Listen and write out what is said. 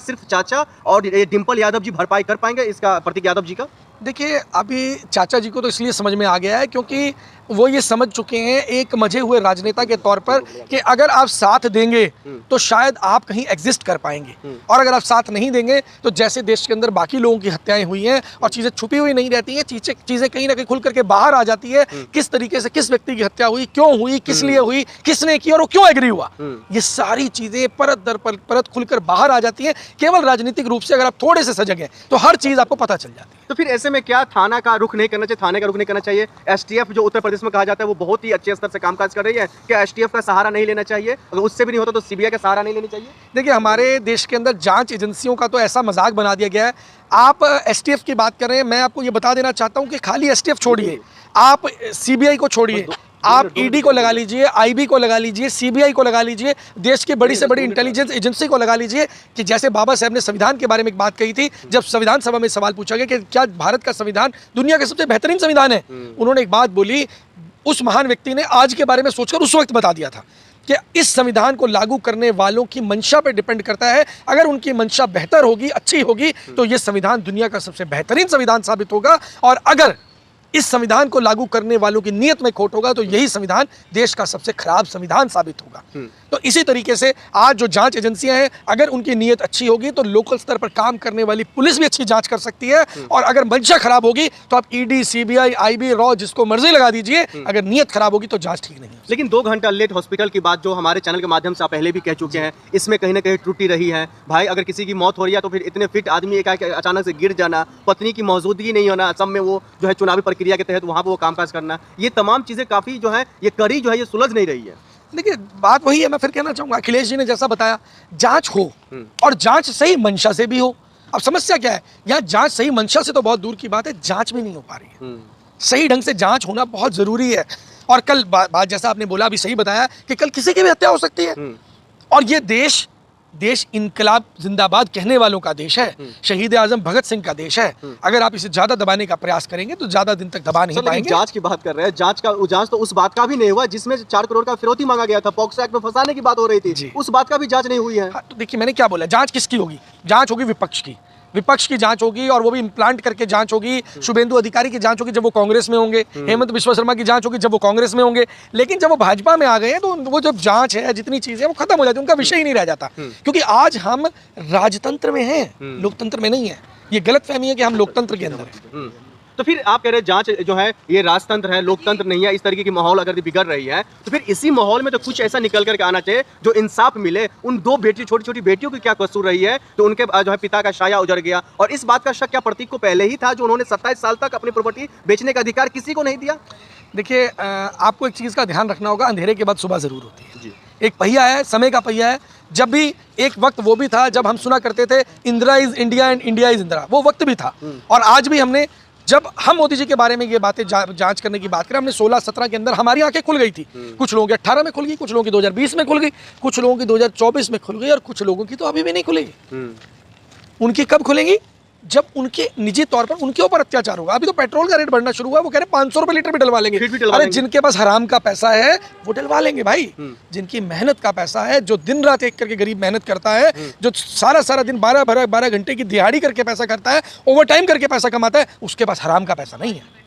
सिर्फ चाचा और ये डिम्पल यादव जी भरपाई कर पाएंगे इसका, प्रतीक यादव जी का? देखिए, अभी चाचा जी को तो इसलिए समझ में आ गया है क्योंकि वो ये समझ चुके हैं एक मजे हुए राजनेता के तौर पर कि अगर आप साथ देंगे तो शायद आप कहीं एग्जिस्ट कर पाएंगे, और अगर आप साथ नहीं देंगे तो जैसे देश के अंदर बाकी लोगों की हत्याएं हुई हैं और चीज़ें छुपी हुई नहीं रहती हैं, चीज़ें कहीं ना कहीं खुल करके बाहर आ जाती है, किस तरीके से किस व्यक्ति की हत्या हुई, क्यों हुई, किस लिए हुई, किसने की और वो क्यों एग्री हुआ, ये सारी चीज़ें परत दर परत खुलकर बाहर आ जाती हैं। केवल राजनीतिक रूप से अगर आप थोड़े से सजग हैं तो हर चीज़ आपको पता चल जाती है। तो फिर ऐसे में क्या थाना का रुख नहीं करना चाहिए, थाने का रुख नहीं करना चाहिए? एसटीएफ जो उत्तर प्रदेश में कहा जाता है वो बहुत ही अच्छे स्तर से कामकाज कर रही है, क्या एसटीएफ का सहारा नहीं लेना चाहिए? अगर उससे भी नहीं होता तो सीबीआई का सहारा नहीं लेना चाहिए? देखिए, हमारे देश के अंदर जांच एजेंसियों का तो ऐसा मजाक बना दिया गया है। आप एसटीएफ की बात कर रहे हैं, मैं आपको ये बता देना चाहता हूं कि खाली एसटीएफ छोड़िए, आप सीबीआई को छोड़िए, आप ईडी को लगा लीजिए, आईबी को लगा लीजिए, सीबीआई को लगा लीजिए, देश की बड़ी से बड़ी इंटेलिजेंस एजेंसी को लगा लीजिए, कि जैसे बाबा साहब ने संविधान के बारे में एक बात कही थी, जब संविधान सभा में सवाल पूछा गया कि क्या भारत का संविधान दुनिया का सबसे बेहतरीन संविधान है, उन्होंने एक बात बोली, उस महान व्यक्ति ने आज के बारे में सोचकर उस वक्त बता दिया था कि इस संविधान को लागू करने वालों की मंशा पर डिपेंड करता है। अगर उनकी मंशा बेहतर होगी, अच्छी होगी, तो ये संविधान दुनिया का सबसे बेहतरीन संविधान साबित होगा, और अगर इस संविधान को लागू करने वालों की नीयत में खोट होगा तो यही संविधान देश का सबसे खराब संविधान साबित होगा। तो इसी तरीके से आज जो जांच एजेंसियां हैं, अगर उनकी नीयत अच्छी होगी तो लोकल स्तर पर काम करने वाली पुलिस भी अच्छी जांच कर सकती है, और अगर मंशा खराब होगी तो आप ईडी, सीबीआई, आईबी, रॉ जिसको मर्जी लगा दीजिए, अगर नीयत खराब होगी तो जांच ठीक नहीं है। लेकिन 2 घंटा लेट हॉस्पिटल की बात जो हमारे चैनल के माध्यम से आप पहले भी कह चुके हैं, इसमें कहीं ना कहीं त्रुटि रही है। भाई, अगर किसी की मौत हो रही है तो फिर इतने फिट आदमी एकाएक अचानक से गिर जाना, पत्नी की मौजूदगी नहीं होना, असम में वो जो है चुनावी प्रक्रिया के तहत वहाँ पर वो कामकाज करना, ये तमाम चीज़ें काफ़ी जो है ये कड़ी जो है ये सुलझ नहीं रही है। देखिए, बात वही है, मैं फिर कहना चाहूँगा, अखिलेश जी ने जैसा बताया, जांच हो और जांच सही मंशा से भी हो। अब समस्या क्या है, यहाँ जांच सही मंशा से तो बहुत दूर की बात है, जांच भी नहीं हो पा रही है। सही ढंग से जांच होना बहुत ज़रूरी है। और कल बात जैसा आपने बोला, अभी सही बताया कि कल किसी की भी हत्या हो सकती है, और ये देश इनकलाब जिंदाबाद कहने वालों का देश है, शहीद आजम भगत सिंह का देश है। अगर आप इसे ज्यादा दबाने का प्रयास करेंगे तो ज्यादा दिन तक दबा नहीं पाएंगे। जांच की बात कर रहे हैं, जांच तो उस बात का भी नहीं हुआ जिसमें 4 करोड़ का फिरौती मांगा गया था, पॉक्सो एक्ट में फंसाने की बात हो रही थी, उस बात का भी जांच नहीं हुई है। तो देखिए, मैंने क्या बोला, जांच किसकी होगी? जांच होगी विपक्ष की जांच होगी, और वो भी इम्प्लांट करके जांच होगी। शुभेंदु अधिकारी की जांच होगी जब वो कांग्रेस में होंगे, हेमंत बिश्वा शर्मा की जांच होगी जब वो कांग्रेस में होंगे। लेकिन जब वो भाजपा में आ गए हैं तो वो जब जांच है, जितनी चीजें वो खत्म हो जाती है, उनका विषय ही नहीं रह जाता, क्योंकि आज हम राजतंत्र में हैं, लोकतंत्र में नहीं है। ये गलतफहमी है कि हम लोकतंत्र के अंदर हैं। तो फिर आप कह रहे हैं जांच जो है ये राजतंत्र है, लोकतंत्र नहीं है, इस तरीके की माहौल अगर बिगड़ रही है तो फिर इसी माहौल में तो कुछ ऐसा निकल करके आना चाहिए जो इंसाफ मिले। उन 2 छोटी छोटी बेटियों की क्या कसूर रही है तो उनके जो है पिता का साया उजड़ गया, और इस बात का शक क्या प्रतीक को पहले ही था जो उन्होंने 27 साल तक अपनी प्रॉपर्टी बेचने का अधिकार किसी को नहीं दिया? देखिए, आपको एक चीज़ का ध्यान रखना होगा, अंधेरे के बाद सुबह ज़रूर होती है जी। एक पहिया है, समय का पहिया है। जब भी एक वक्त वो भी था जब हम सुना करते थे Indira is India and India is Indira, वो वक्त भी था। और आज भी हमने, जब हम मोदी जी के बारे में ये बातें जांच करने की बात करें, हमने 16-17 के अंदर हमारी आंखें खुल गई थी। कुछ लोगों की 18 में खुल गई, कुछ लोगों की 2020 में खुल गई, कुछ लोगों की 2024 में खुल गई, और कुछ लोगों की तो अभी भी नहीं खुलेगी। उनकी कब खुलेंगी? जब उनके निजी तौर पर उनके ऊपर अत्याचार होगा। अभी तो पेट्रोल का रेट बढ़ना शुरू हुआ, वो कह रहे हैं 500 रुपए लीटर भी डलवा लेंगे। अरे जिनके पास हराम का पैसा है वो डलवा लेंगे भाई, जिनकी मेहनत का पैसा है, जो दिन रात एक करके गरीब मेहनत करता है, जो सारा दिन 12 घंटे की दिहाड़ी करके पैसा करता है, ओवर टाइम करके पैसा कमाता है, उसके पास हराम का पैसा नहीं है।